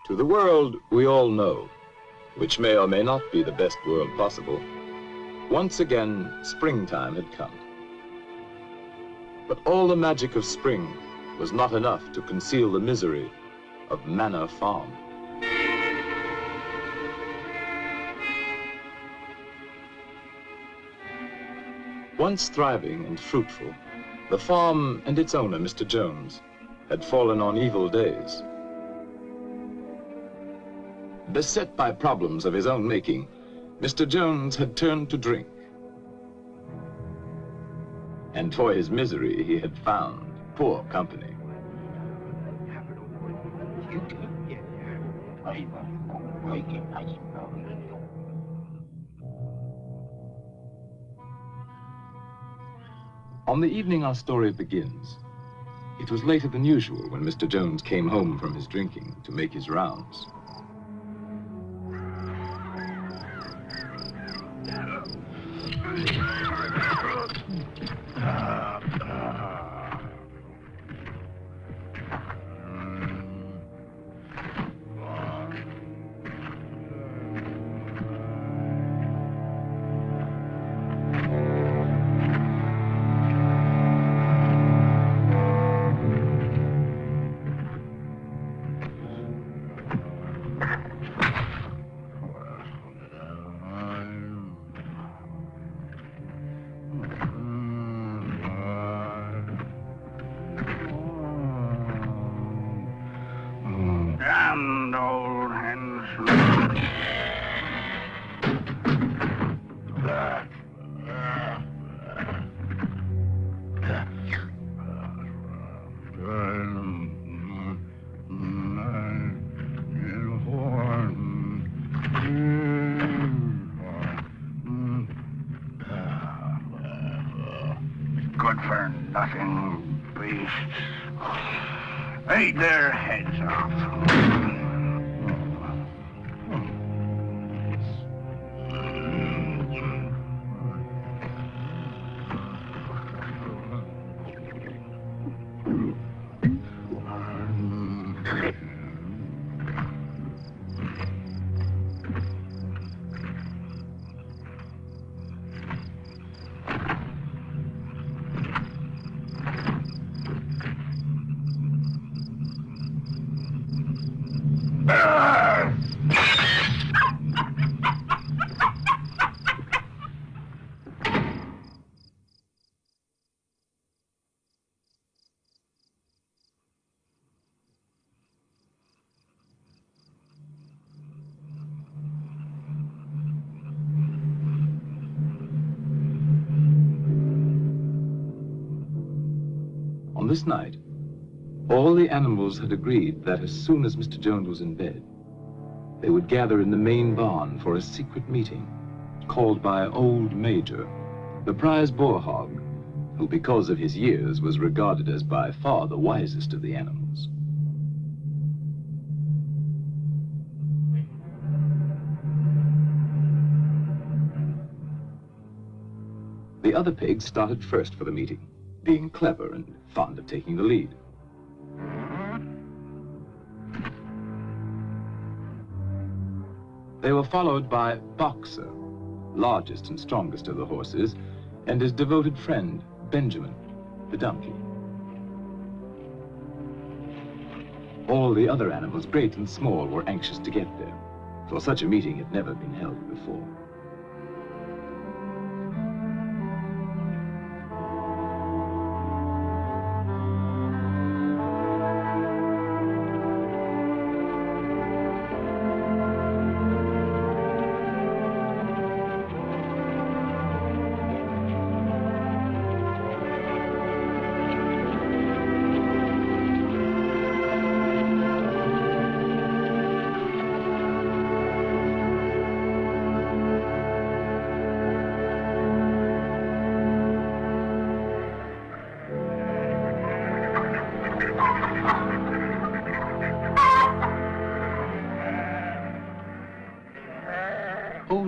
To the world we all know, which may or may not be the best world possible, once again springtime had come. But all the magic of spring was not enough to conceal the misery of Manor Farm. Once thriving and fruitful, the farm and its owner, Mr. Jones, had fallen on evil days. Beset by problems of his own making, Mr. Jones had turned to drink. And for his misery, he had found poor company. On the evening our story begins, it was later than usual when Mr. Jones came home from his drinking to make his rounds. Good for nothing beasts. Eat their heads off. On this night, all the animals had agreed that as soon as Mr. Jones was in bed, they would gather in the main barn for a secret meeting called by old Major, the prize boar hog, who because of his years was regarded as by far the wisest of the animals. The other pigs started first for the meeting, being clever and fond of taking the lead. They were followed by Boxer, largest and strongest of the horses, and his devoted friend, Benjamin, the donkey. All the other animals, great and small, were anxious to get there, for such a meeting had never been held before.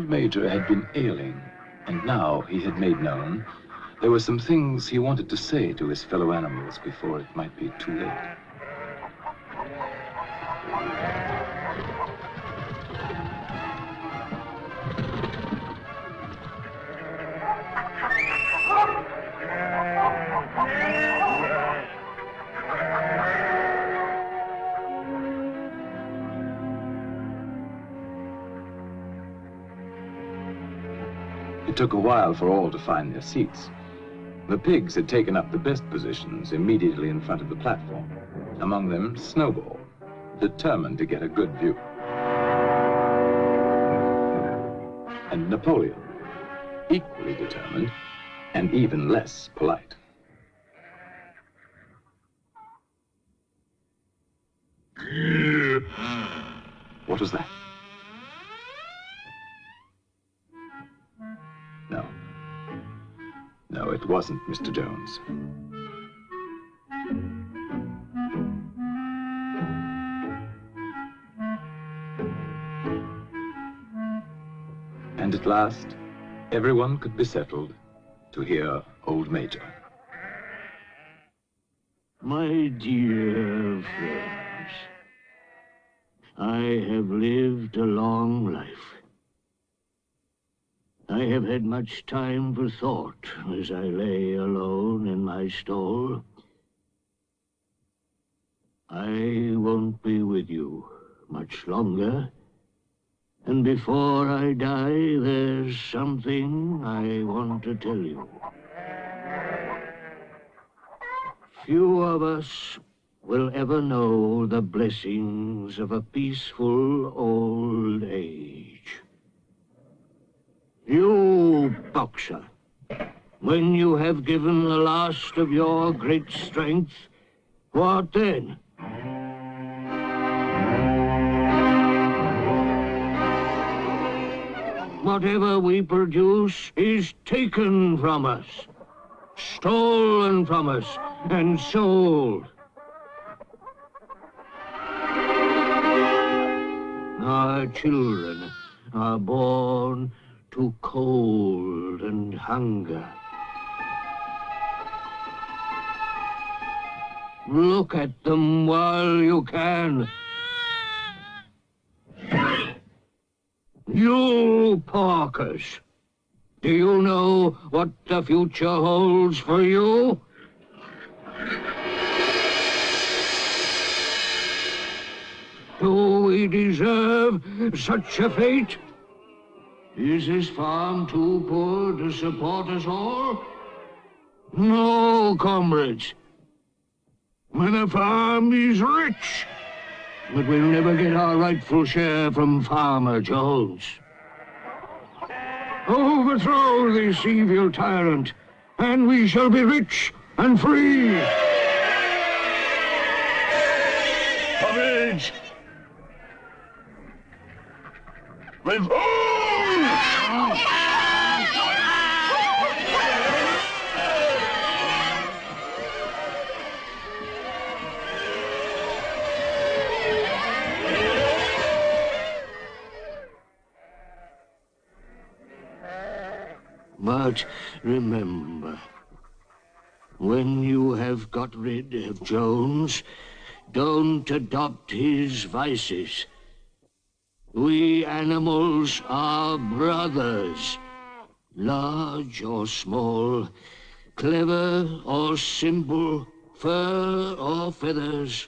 Major had been ailing, and now he had made known there were some things he wanted to say to his fellow animals before it might be too late. It took a while for all to find their seats. The pigs had taken up the best positions immediately in front of the platform. Among them, Snowball, determined to get a good view. And Napoleon, equally determined and even less polite. What was that? No, it wasn't Mr. Jones. And at last, everyone could be settled to hear old Major. My dear friends, I have lived a long life. I have had much time for thought as I lay alone in my stall. I won't be with you much longer, and before I die, there's something I want to tell you. Few of us will ever know the blessings of a peaceful old age. You, boxer, when you have given the last of your great strength, what then? Whatever we produce is taken from us, stolen from us, and sold. Our children are born to cold and hunger. Look at them while you can. You porkers, do you know what the future holds for you? Do we deserve such a fate? Is this farm too poor to support us all? No, comrades. The farm is rich, but we'll never get our rightful share from Farmer Jones. Overthrow this evil tyrant, and we shall be rich and free. Courage! Revolt! But remember, when you have got rid of Jones, don't adopt his vices. We animals are brothers, large or small, clever or simple, fur or feathers.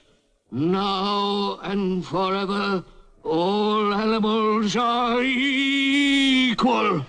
Now and forever, all animals are equal.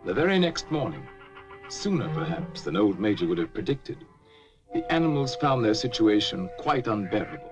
The very next morning, sooner perhaps than old Major would have predicted, the animals found their situation quite unbearable.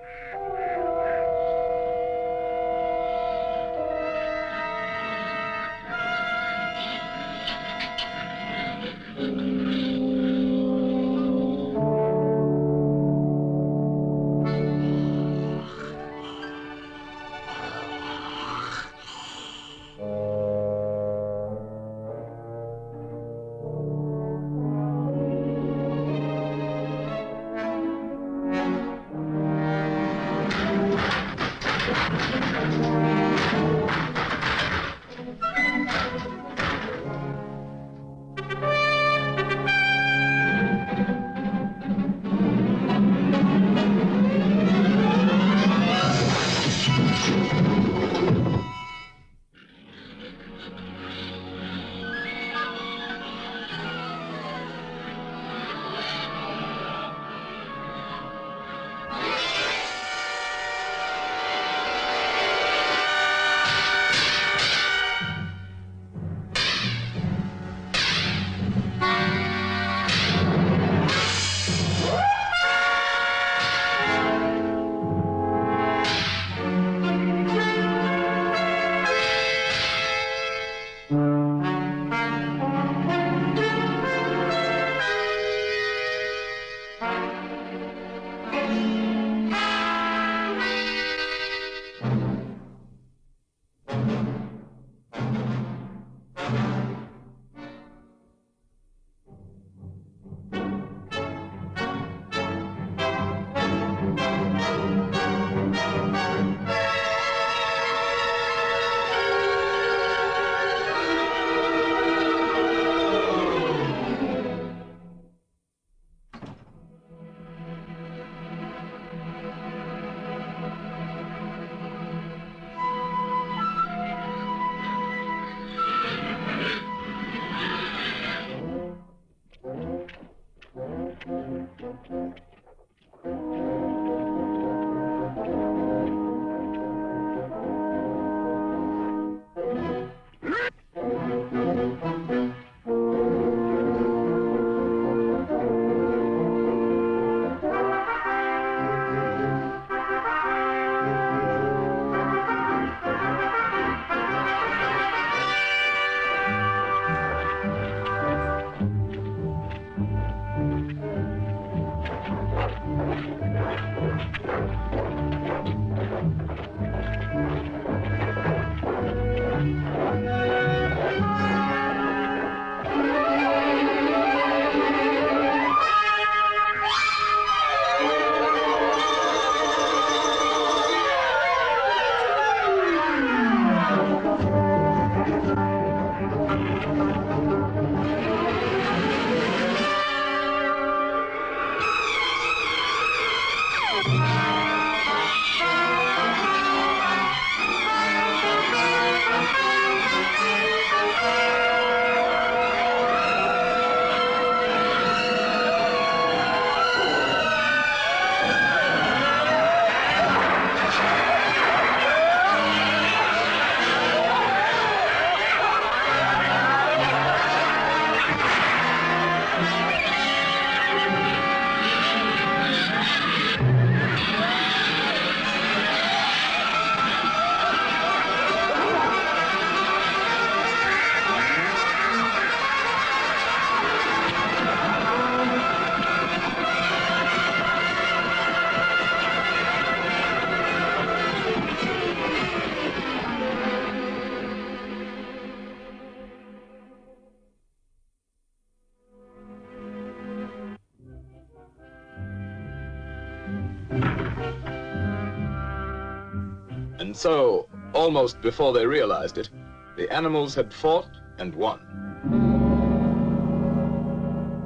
And so, almost before they realized it, the animals had fought and won.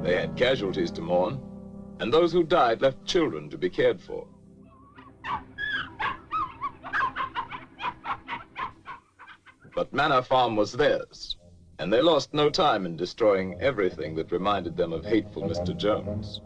They had casualties to mourn, and those who died left children to be cared for. But Manor Farm was theirs, and they lost no time in destroying everything that reminded them of hateful Mr. Jones.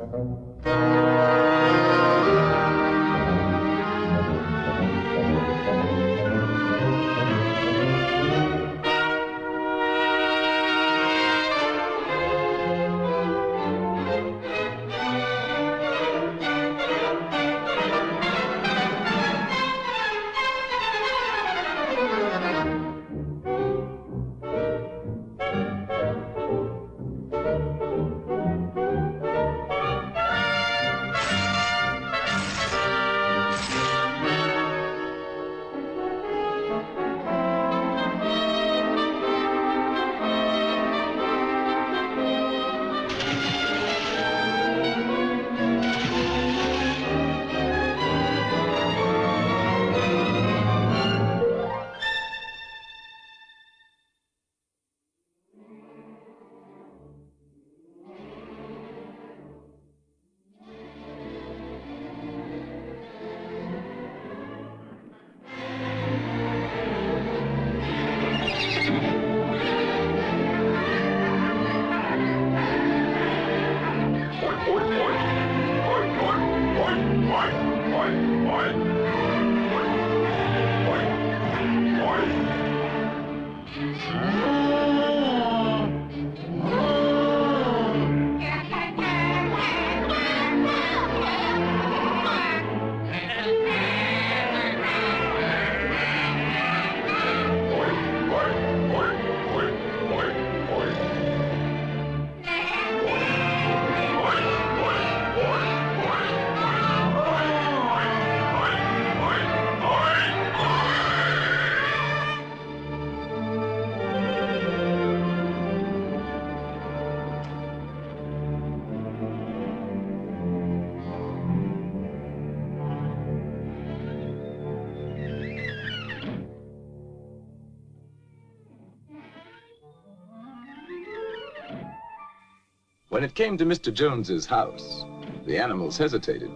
When it came to Mr. Jones's house, the animals hesitated.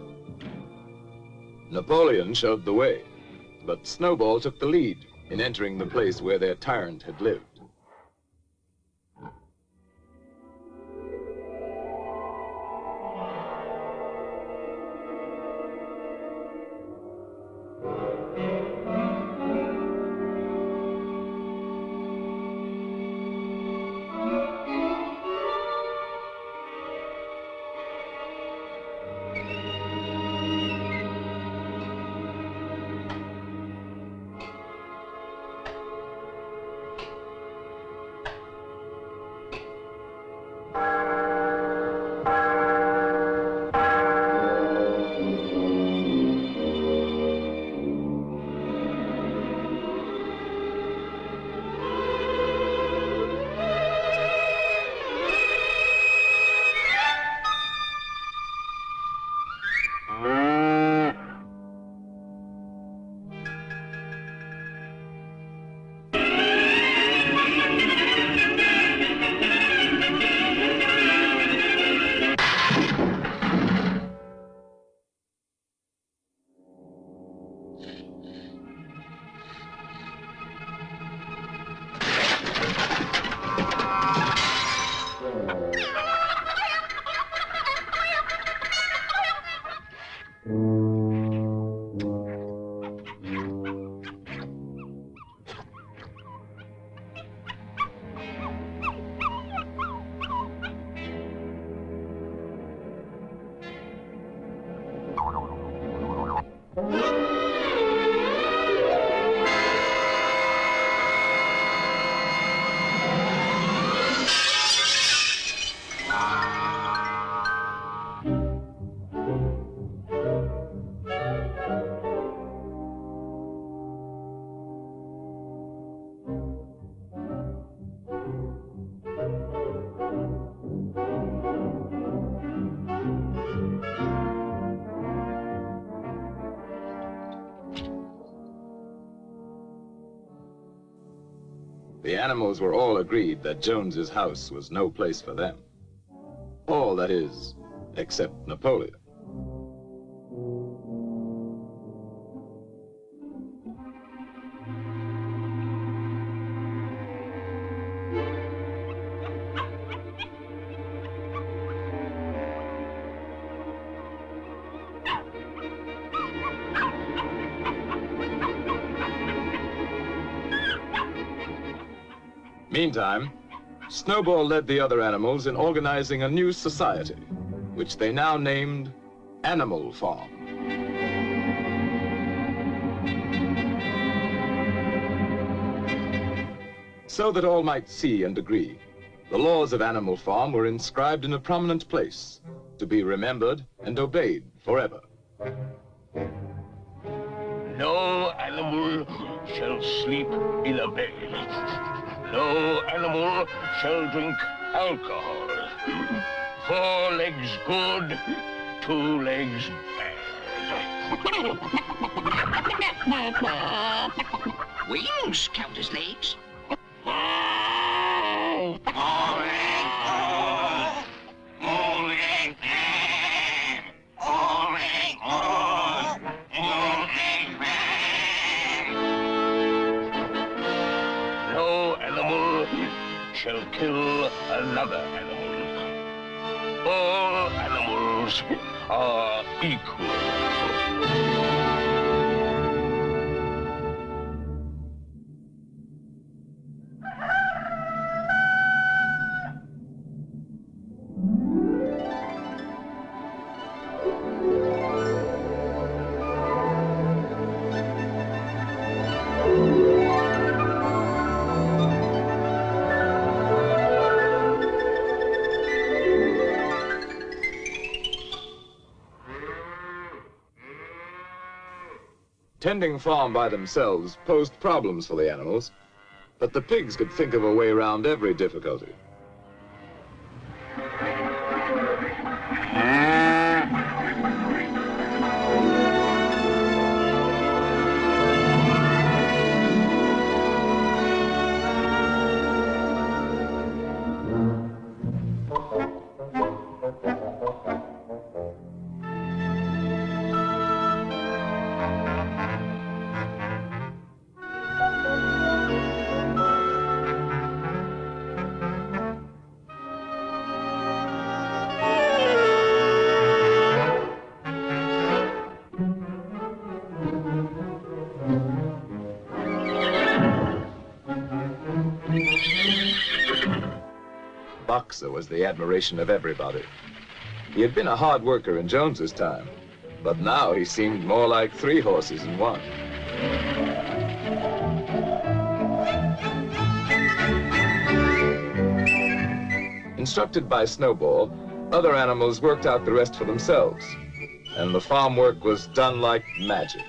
Napoleon showed the way, but Snowball took the lead in entering the place where their tyrant had lived. The animals were all agreed that Jones's house was no place for them. All, that is, except Napoleon. Meantime, Snowball led the other animals in organizing a new society, which they now named Animal Farm. So that all might see and agree, the laws of Animal Farm were inscribed in a prominent place, to be remembered and obeyed forever. No animal shall sleep in a bed. No animal shall drink alcohol. 4 legs good, 2 legs bad. Wings count as legs. No animal shall kill another animal. All animals are equal. Tending farm by themselves posed problems for the animals, but the pigs could think of a way around every difficulty. Boxer was the admiration of everybody. He had been a hard worker in Jones's time, but now he seemed more like 3 horses in one. Instructed by Snowball, other animals worked out the rest for themselves, and the farm work was done like magic.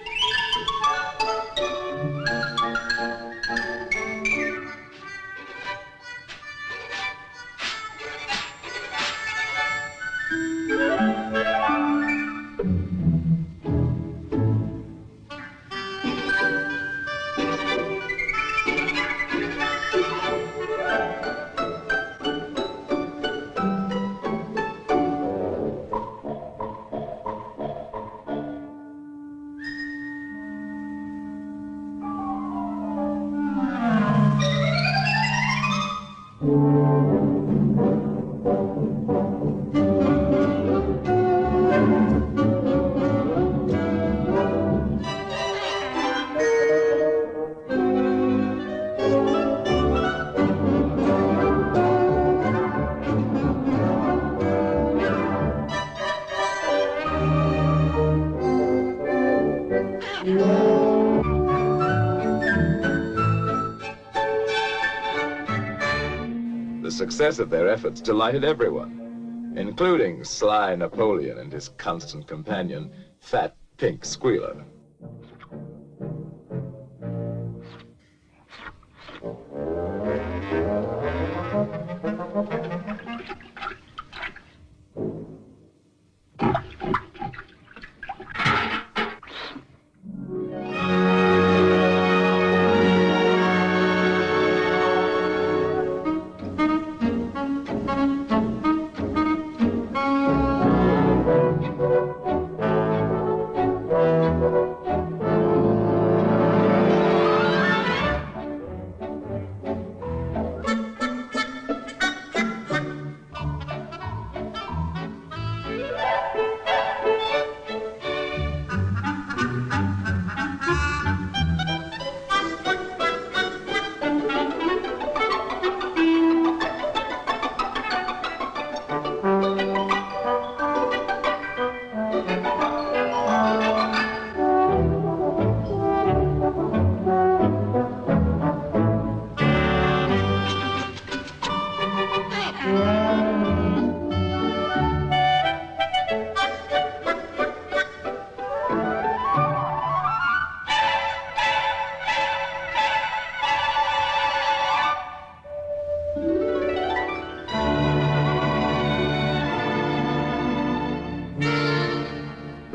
The success of their efforts delighted everyone, including sly Napoleon and his constant companion, Fat Pink Squealer.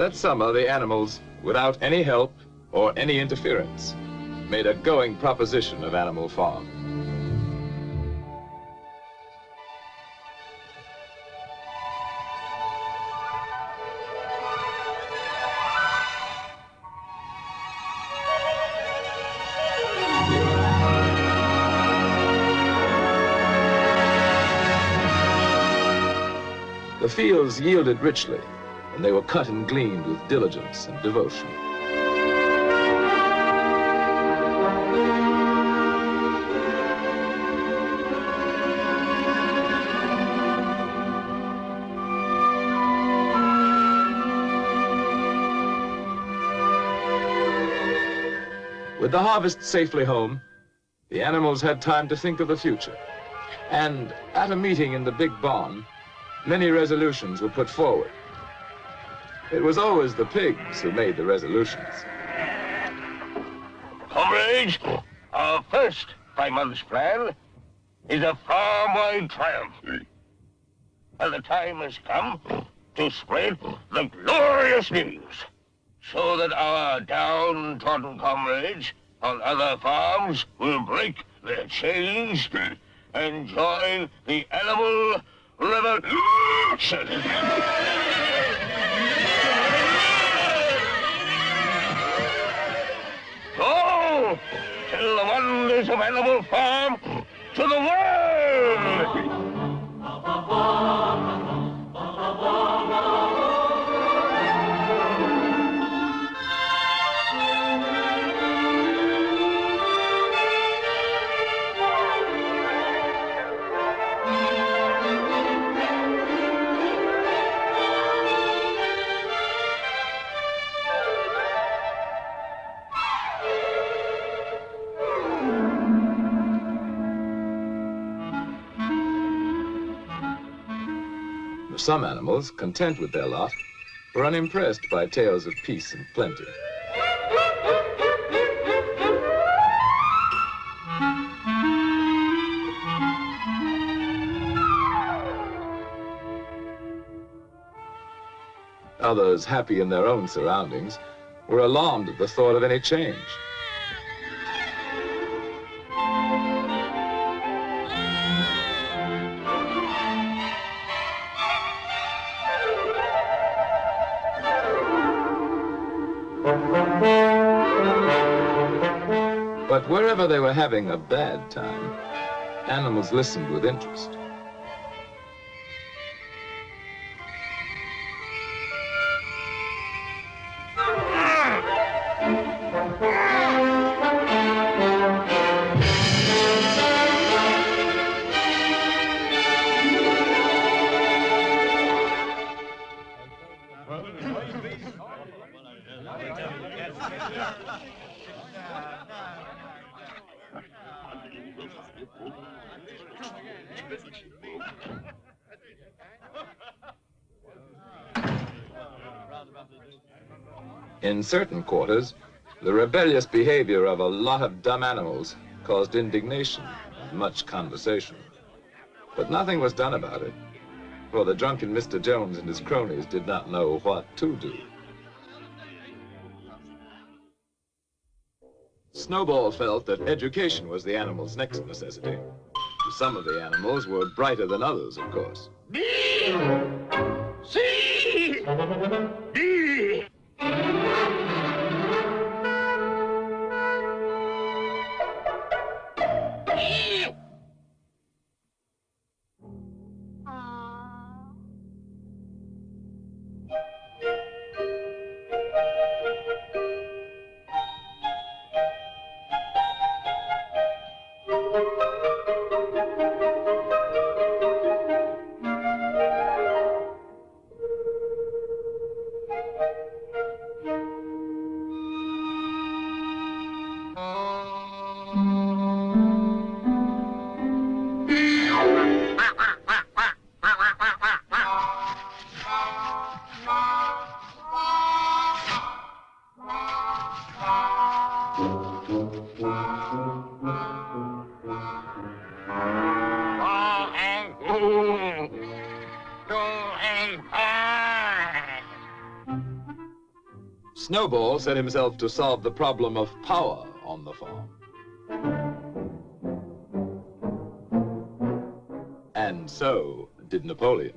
But some of the animals, without any help or any interference, made a going proposition of animal farm. The fields yielded richly, and they were cut and gleaned with diligence and devotion. With the harvest safely home, the animals had time to think of the future. And at a meeting in the big barn, many resolutions were put forward. It was always the pigs who made the resolutions. Comrades, our first 5 months plan is a farm-wide triumph. And the time has come to spread the glorious news, so that our downtrodden comrades on other farms will break their chains and join the animal revolution. Go! Tell the wonders of Animal Farm to the world! Some animals, content with their lot, were unimpressed by tales of peace and plenty. Others, happy in their own surroundings, were alarmed at the thought of any change. But wherever they were having a bad time, animals listened with interest. In certain quarters, the rebellious behavior of a lot of dumb animals caused indignation and much conversation. But nothing was done about it, for the drunken Mr. Jones and his cronies did not know what to do. Snowball felt that education was the animal's next necessity. Some of the animals were brighter than others, of course. B! C! D! Snowball set himself to solve the problem of power on the farm. And so did Napoleon.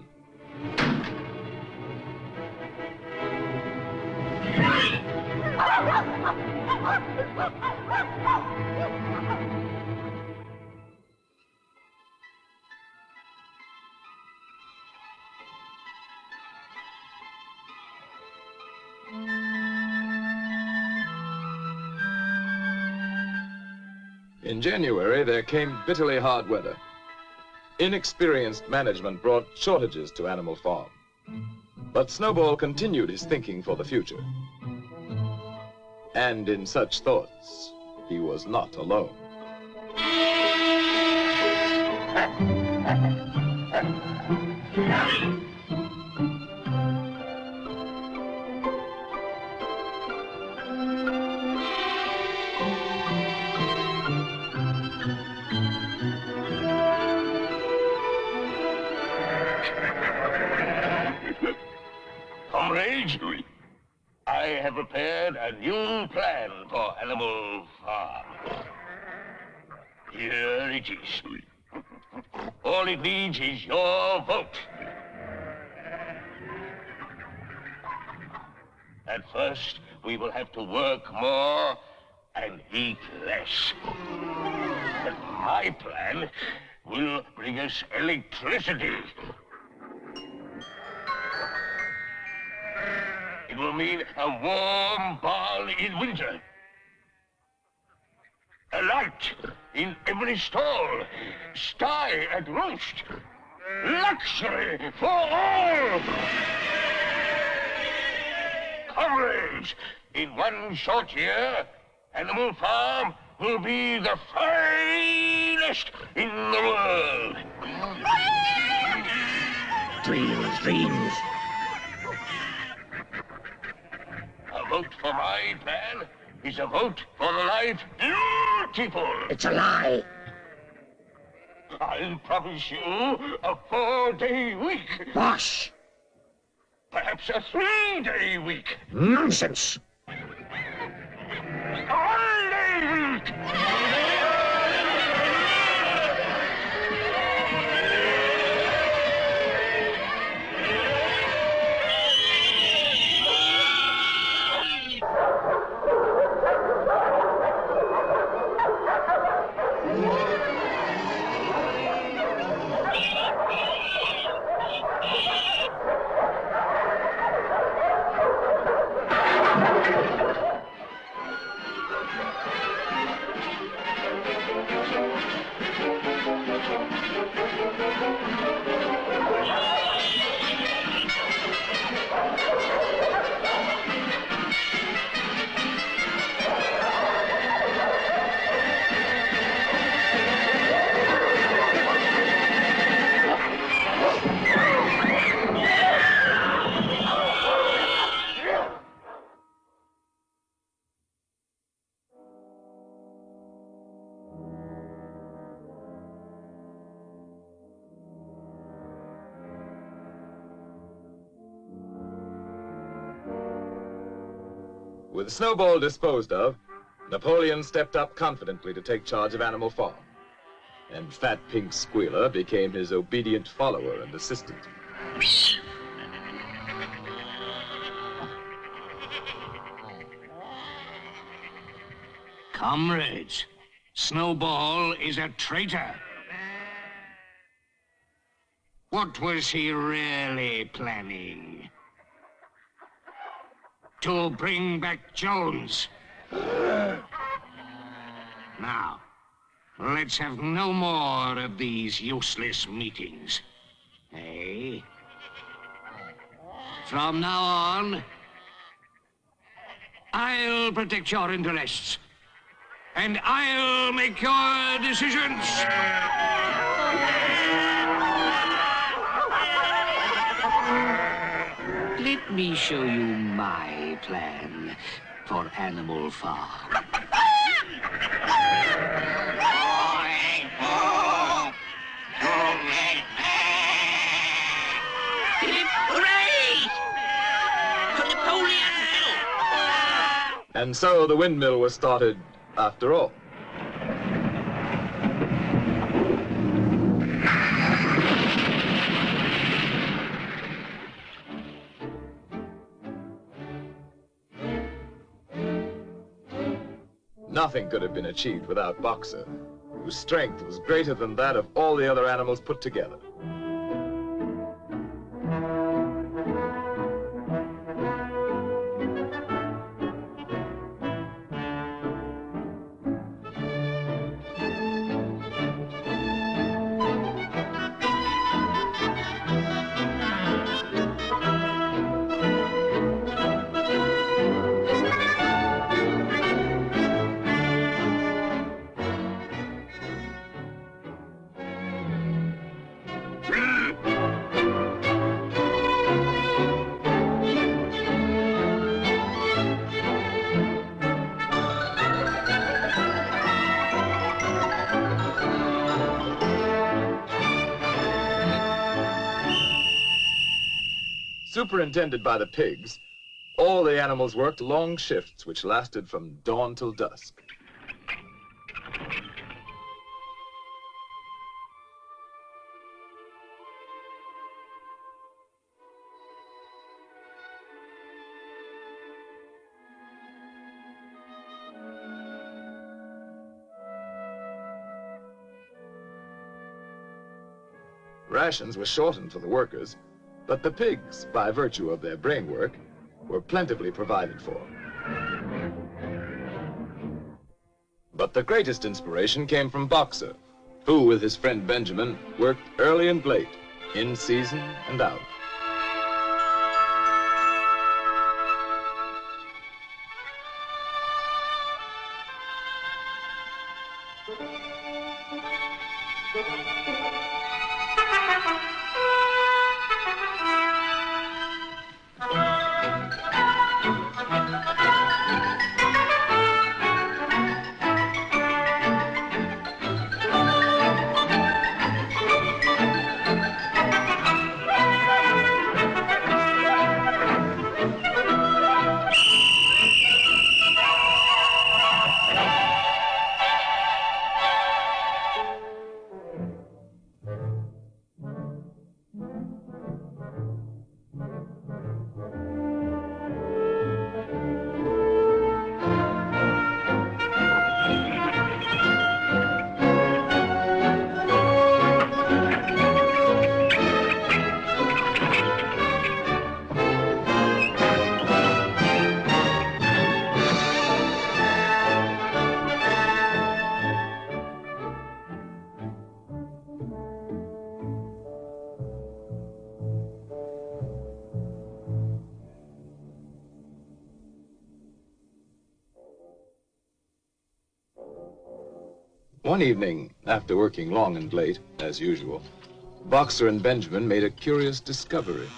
In January, there came bitterly hard weather. Inexperienced management brought shortages to Animal Farm. But Snowball continued his thinking for the future. And in such thoughts, he was not alone. Comrades, I have prepared a new plan for Animal Farm. Here it is. All it needs is your vote. At first, we will have to work more and eat less. But my plan will bring us electricity. It will mean a warm barn in winter. A light in every stall. Sty at roost. Luxury for all. Comrades, in one short year, Animal Farm will be the finest in the world. Dreams. A vote for my plan is a vote for the life beautiful. It's a lie. I'll promise you a 4-day week. Bosh! Perhaps a 3-day week. Nonsense! A 1-day week. With Snowball disposed of, Napoleon stepped up confidently to take charge of Animal Farm. And Fat Pink Squealer became his obedient follower and assistant. Comrades, Snowball is a traitor. What was he really planning? To bring back Jones. Now, let's have no more of these useless meetings. Eh? From now on, I'll protect your interests. And I'll make your decisions. Let me show you my plan for Animal Farm. Hooray! For Napoleon! And so the windmill was started after all. Nothing could have been achieved without Boxer, whose strength was greater than that of all the other animals put together. Superintended by the pigs, all the animals worked long shifts which lasted from dawn till dusk. Rations were shortened for the workers, but the pigs, by virtue of their brain work, were plentifully provided for. But the greatest inspiration came from Boxer, who, with his friend Benjamin, worked early and late, in season and out. One evening, after working long and late, as usual, Boxer and Benjamin made a curious discovery.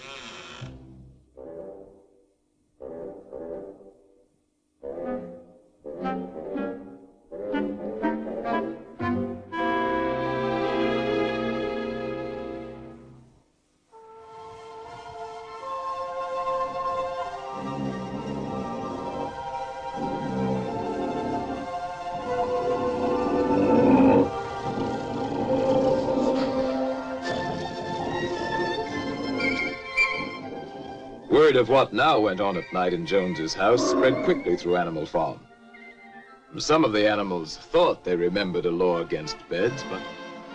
Word of what now went on at night in Jones's house spread quickly through Animal Farm. Some of the animals thought they remembered a law against beds, but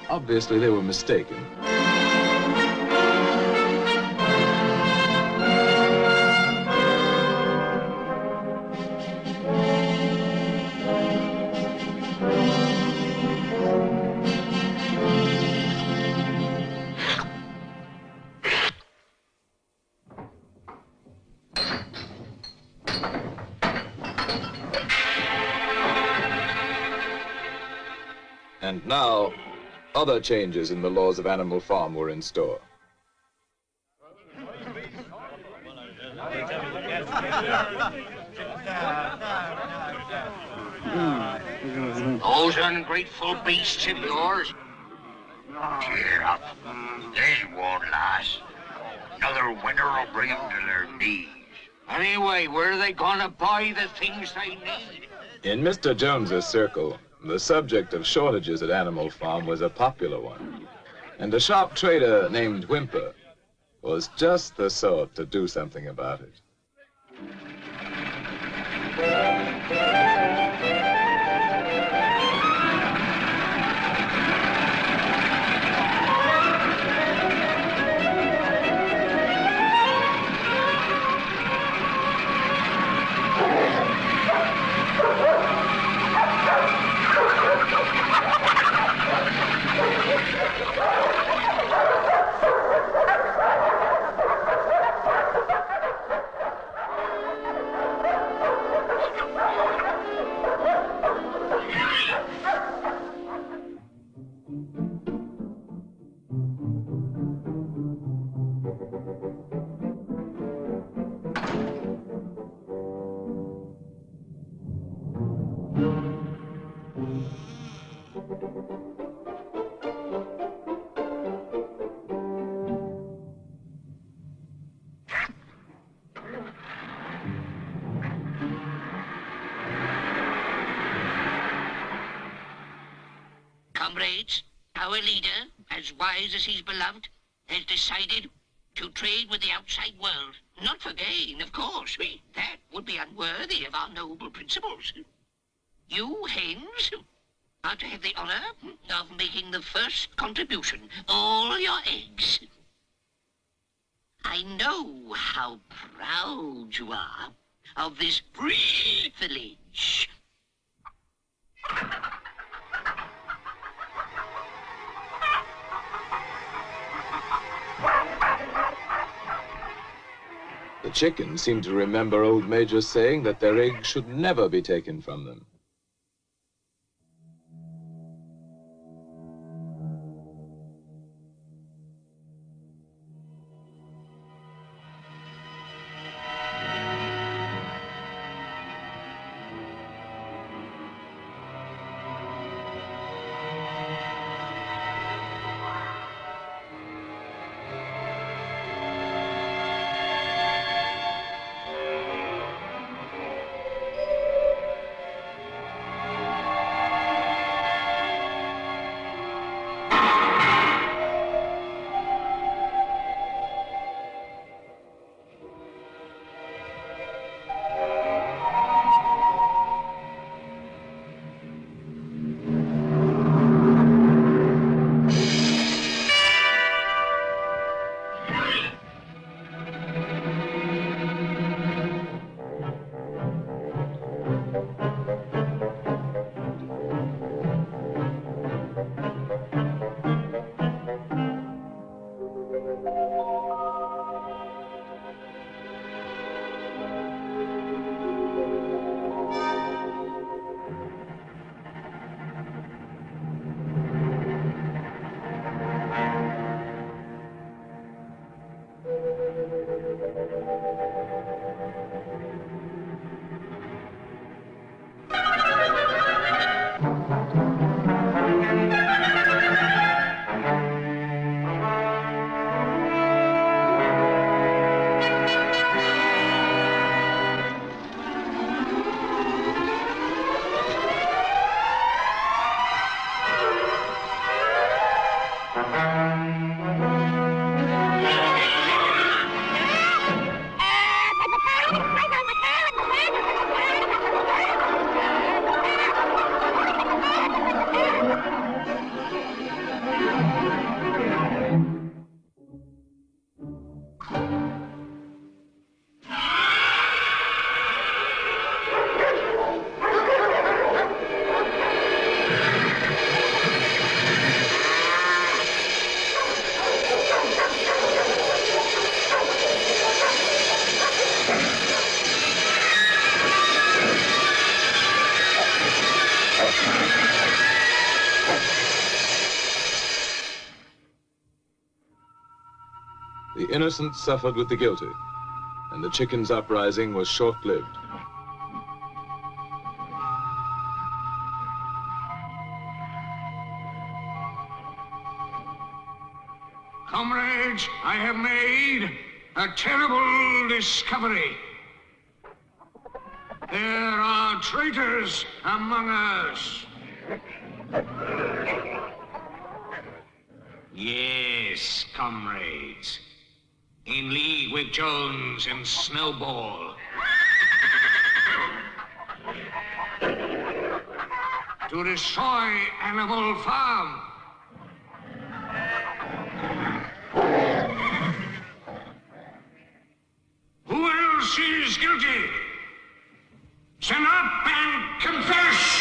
obviously they were mistaken. And now, other changes in the laws of Animal Farm were in store. Those ungrateful beasts of yours. Cheer up. This won't last. Another winter will bring them to their knees. Anyway, where are they gonna buy the things they need? In Mr. Jones's circle, the subject of shortages at Animal Farm was a popular one. And a sharp trader named Whymper was just the sort to do something about it. Comrades, our leader, as wise as he's beloved, has decided to trade with the outside world. Not for gain, of course. That would be unworthy of our noble principles. You, hens, are to have the honor of making the first contribution. All your eggs. I know how proud you are of this privilege. The chickens seemed to remember old Major saying that their eggs should never be taken from them. The innocent suffered with the guilty, and the chickens' uprising was short-lived. Comrades, I have made a terrible discovery. There are traitors among us. Yes, comrades. In league with Jones and Snowball. To destroy Animal Farm. Who else is guilty? Stand up and confess!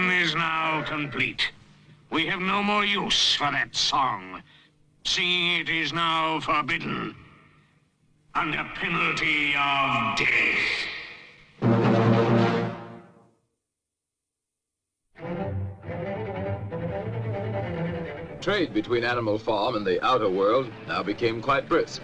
Is now complete. We have no more use for that song. Singing it is now forbidden, under penalty of death. Trade between Animal Farm and the outer world now became quite brisk.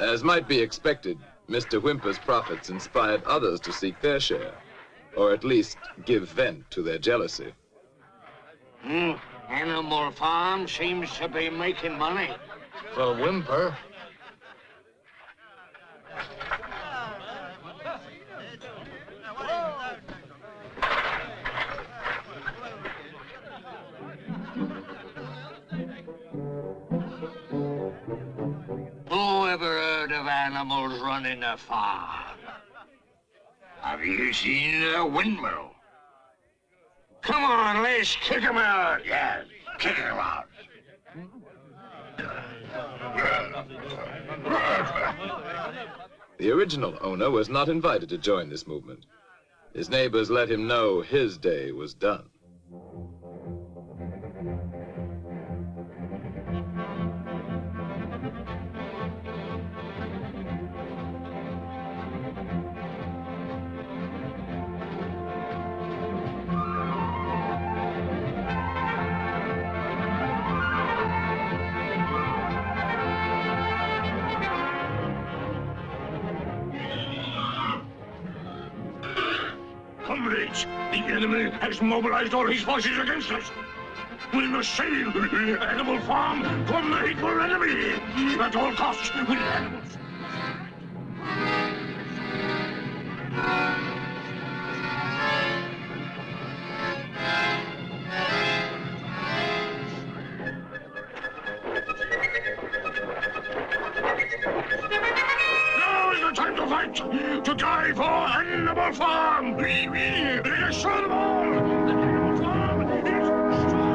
As might be expected, Mr. Whymper's profits inspired others to seek their share, or at least give vent to their jealousy. Animal Farm seems to be making money. For Whymper. Who ever heard of animals running a farm? Have you seen a windmill? Come on, let's kick him out. Yeah, kick him out. The original owner was not invited to join this movement. His neighbors let him know his day was done. Comrades, the enemy has mobilized all his forces against us. We must save Animal Farm from the hateful enemy at all costs with animals. Now is the time to fight, to die for Animal Farm. Let us show them all that Animal Farm is strong.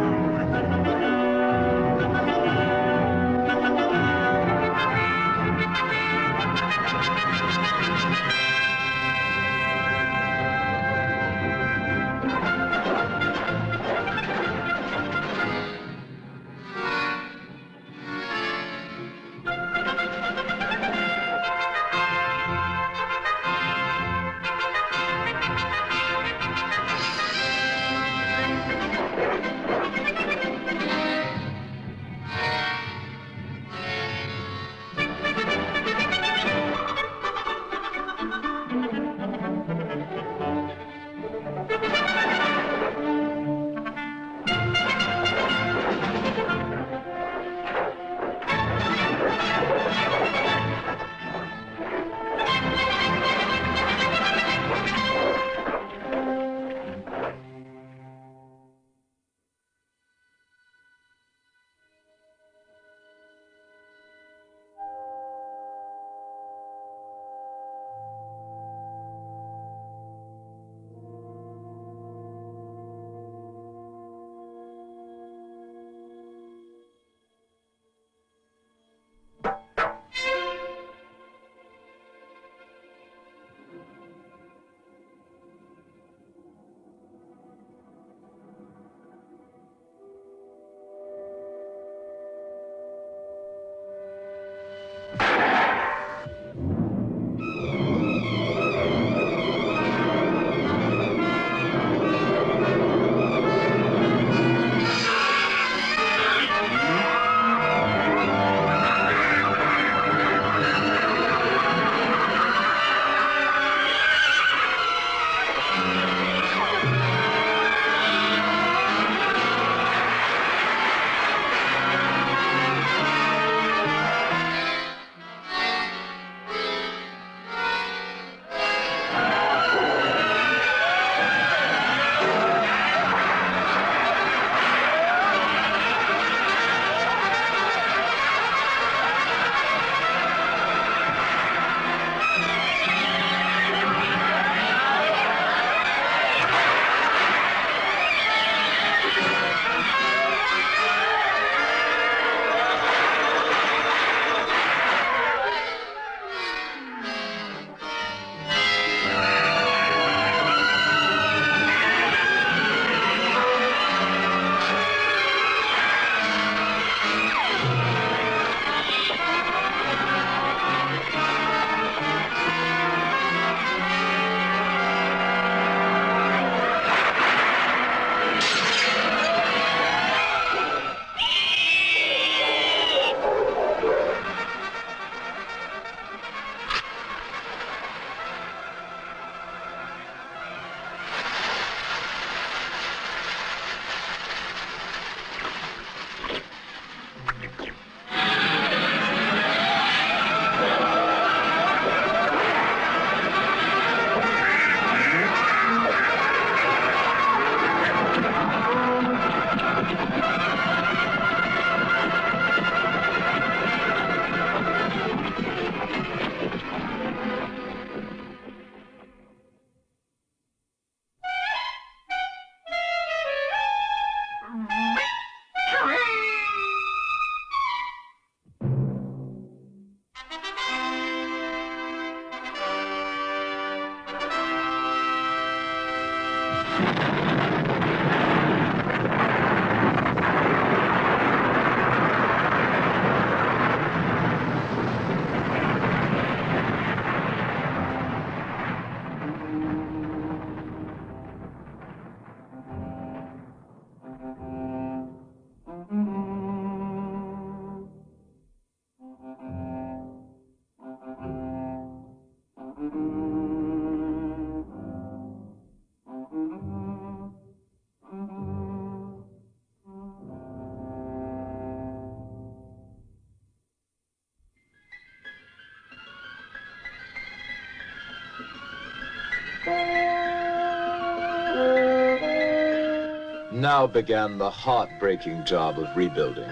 Now began the heartbreaking job of rebuilding.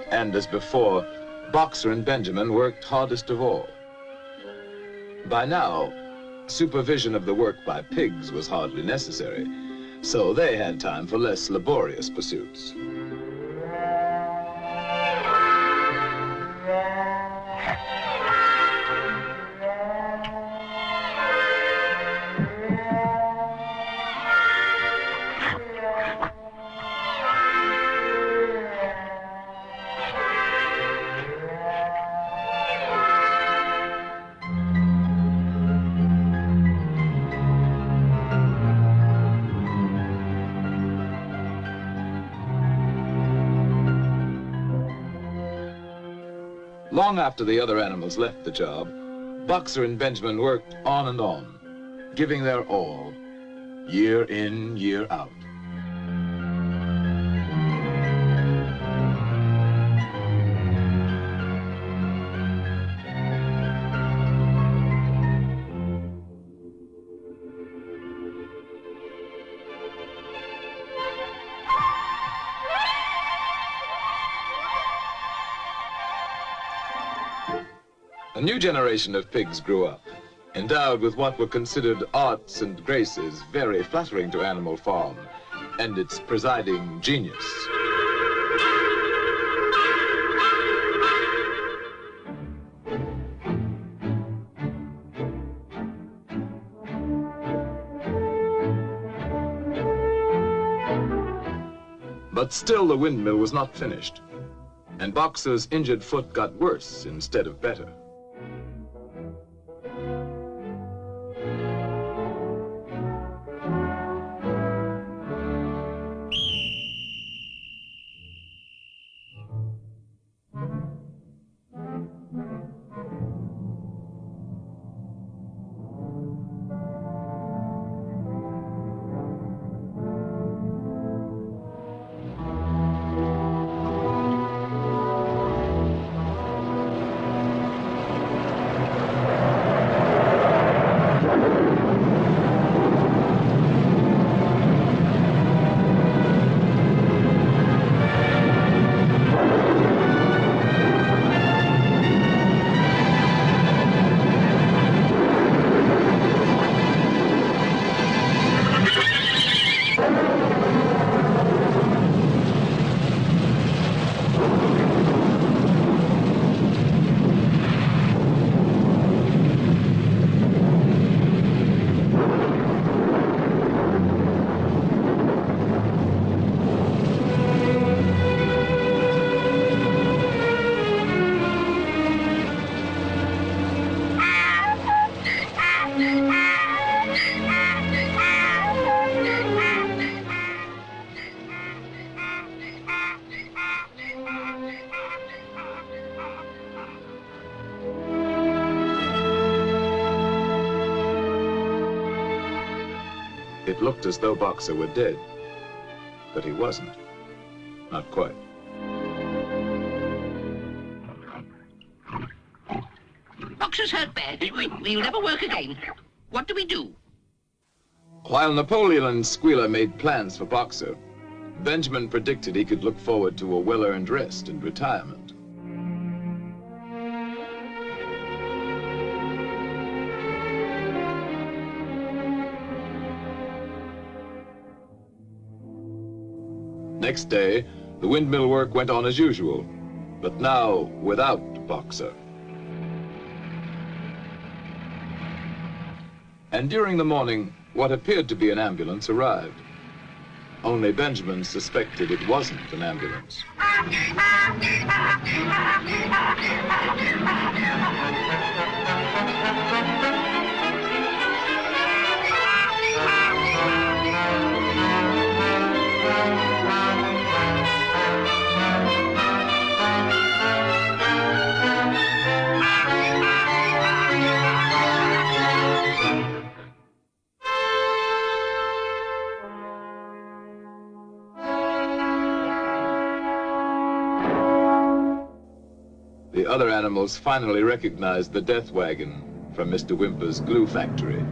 And as before, Boxer and Benjamin worked hardest of all. By now, supervision of the work by pigs was hardly necessary, so they had time for less laborious pursuits. Long after the other animals left the job, Boxer and Benjamin worked on and on, giving their all, year in, year out. A new generation of pigs grew up, endowed with what were considered arts and graces very flattering to Animal Farm and its presiding genius. But still the windmill was not finished, and Boxer's injured foot got worse instead of better. It looked as though Boxer were dead, but he wasn't. Not quite. Boxer's hurt bad. He'll never work again. What do we do? While Napoleon and Squealer made plans for Boxer, Benjamin predicted he could look forward to a well-earned rest and retirement. Next day, the windmill work went on as usual, but now without Boxer. And during the morning, what appeared to be an ambulance arrived. Only Benjamin suspected it wasn't an ambulance. The other animals finally recognized the death wagon from Mr. Whymper's glue factory.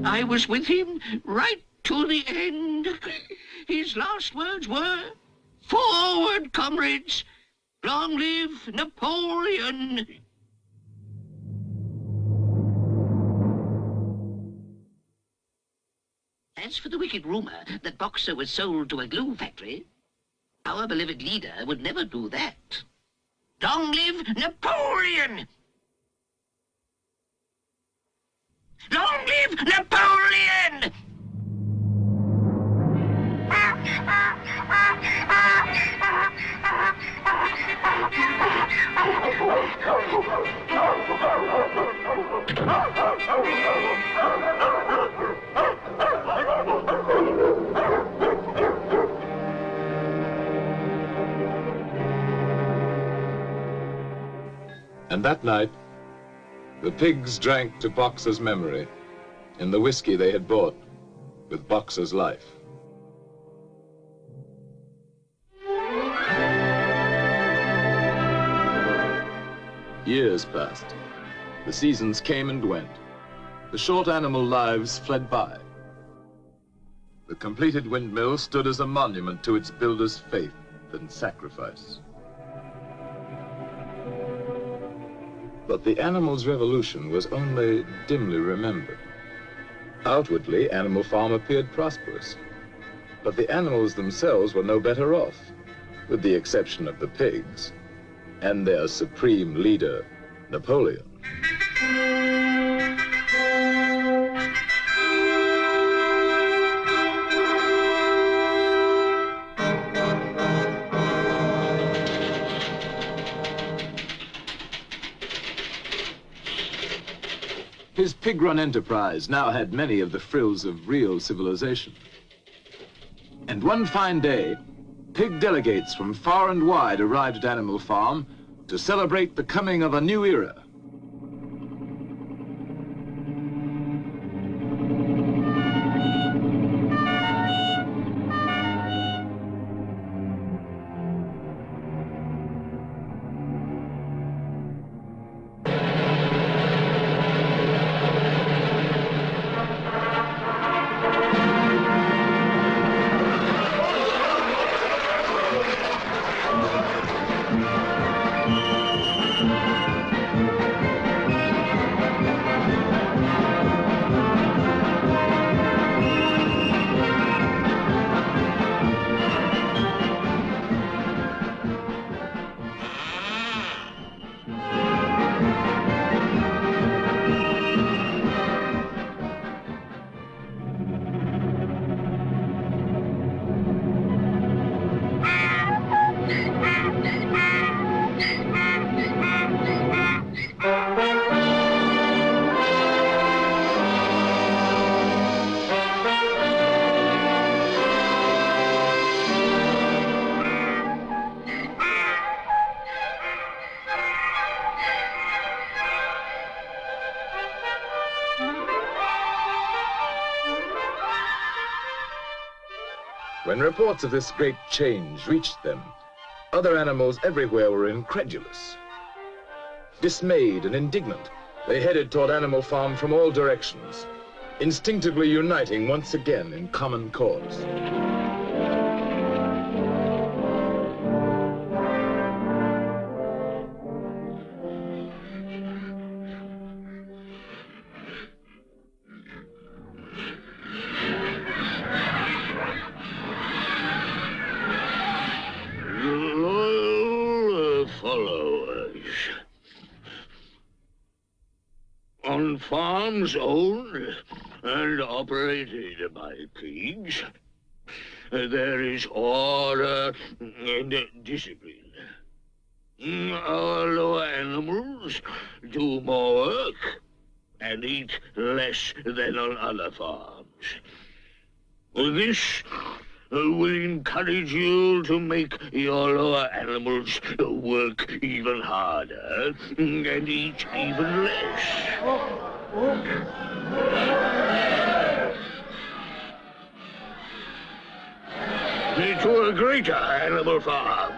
I was with him right to the end. His last words were, "Forward, comrades! Long live Napoleon!" As for the wicked rumor that Boxer was sold to a glue factory, our beloved leader would never do that. Long live Napoleon! Long live Napoleon! And that night, the pigs drank to Boxer's memory in the whiskey they had bought with Boxer's life. Years passed. The seasons came and went. The short animal lives fled by. The completed windmill stood as a monument to its builder's faith and sacrifice. But the animal's revolution was only dimly remembered. Outwardly, Animal Farm appeared prosperous, but the animals themselves were no better off, with the exception of the pigs and their supreme leader, Napoleon. His pig-run enterprise now had many of the frills of real civilization. And one fine day, pig delegates from far and wide arrived at Animal Farm to celebrate the coming of a new era. When reports of this great change reached them, other animals everywhere were incredulous. Dismayed and indignant, they headed toward Animal Farm from all directions, instinctively uniting once again in common cause. On farms owned and operated by pigs, there is order and discipline. Our lower animals do more work and eat less than on other farms. This will encourage you to make your lower animals work even harder and eat even less. To a greater animal farm.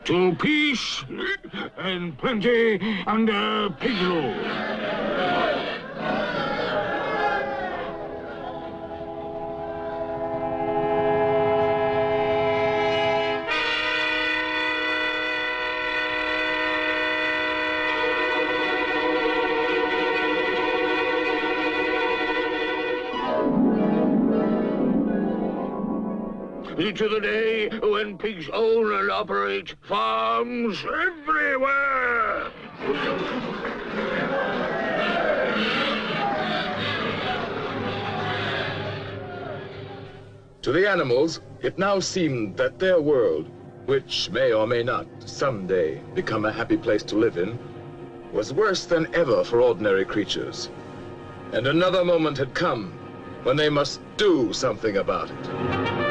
To peace and plenty under pig rule. To the day when pigs own and operate farms everywhere. To the animals, it now seemed that their world, which may or may not someday become a happy place to live in, was worse than ever for ordinary creatures. And another moment had come when they must do something about it.